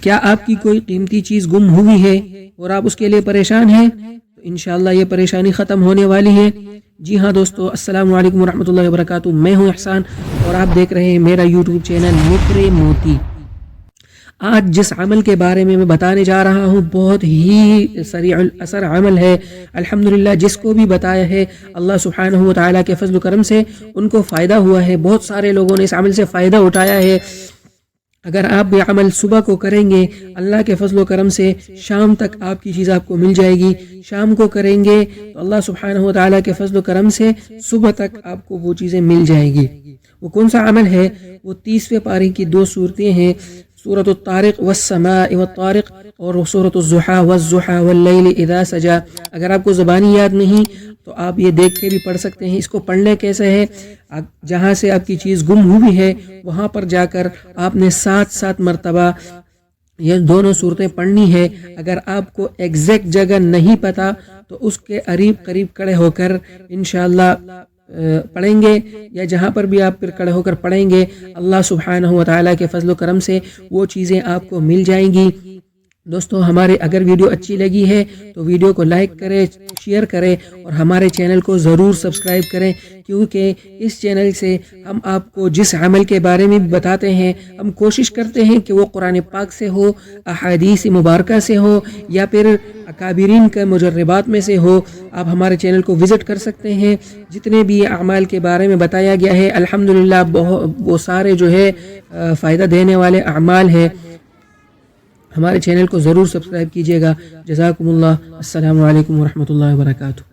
کیا آپ کی کوئی قیمتی چیز گم ہوئی ہے اور آپ اس کے لیے پریشان ہیں؟ تو انشاءاللہ یہ پریشانی ختم ہونے والی ہے۔ جی ہاں دوستو، السلام علیکم ورحمۃ اللہ وبرکاتہ، میں ہوں احسان اور آپ دیکھ رہے ہیں میرا یوٹیوب چینل نکر موتی۔ آج جس عمل کے بارے میں بتانے جا رہا ہوں بہت ہی سریع الاثر عمل ہے۔ الحمدللہ جس کو بھی بتایا ہے اللہ سبحانہ و تعالیٰ کے فضل و کرم سے ان کو فائدہ ہوا ہے، بہت سارے لوگوں نے اس عمل سے فائدہ اٹھایا ہے۔ اگر آپ یہ عمل صبح کو کریں گے اللہ کے فضل و کرم سے شام تک آپ کی چیز آپ کو مل جائے گی، شام کو کریں گے تو اللہ سبحانہ و تعالیٰ کے فضل و کرم سے صبح تک آپ کو وہ چیزیں مل جائیں گی۔ وہ کون سا عمل ہے؟ وہ 30ویں پارے کی 2 صورتیں ہیں، سورۃ الطارق والسماء والطارق اور سورۃ الضحیٰ والضحیٰ واللیل اذا سجا۔ اگر آپ کو زبانی یاد نہیں تو آپ یہ دیکھ کے بھی پڑھ سکتے ہیں۔ اس کو پڑھنے کیسے ہے؟ جہاں سے آپ کی چیز گم ہوئی ہے وہاں پر جا کر آپ نے 7 مرتبہ یہ دونوں صورتیں پڑھنی ہے۔ اگر آپ کو ایگزیکٹ جگہ نہیں پتا تو اس کے قریب کھڑے ہو کر انشاءاللہ پڑھیں گے، یا جہاں پر بھی آپ پھر کھڑے ہو کر پڑھیں گے اللہ سبحانہ و تعالیٰ کے فضل و کرم سے وہ چیزیں آپ کو مل جائیں گی۔ دوستو ہمارے اگر ویڈیو اچھی لگی ہے تو ویڈیو کو لائک کریں، شیئر کریں اور ہمارے چینل کو ضرور سبسکرائب کریں، کیونکہ اس چینل سے ہم آپ کو جس عمل کے بارے میں بتاتے ہیں ہم کوشش کرتے ہیں کہ وہ قرآن پاک سے ہو، احادیث مبارکہ سے ہو، یا پھر اکابرین کے مجربات میں سے ہو۔ آپ ہمارے چینل کو وزٹ کر سکتے ہیں، جتنے بھی اعمال کے بارے میں بتایا گیا ہے الحمدللہ وہ سارے جو ہے فائدہ دینے والے اعمال ہیں۔ ہمارے چینل کو ضرور سبسکرائب کیجیے گا۔ جزاکم اللہ، السلام علیکم ورحمۃ اللہ وبرکاتہ۔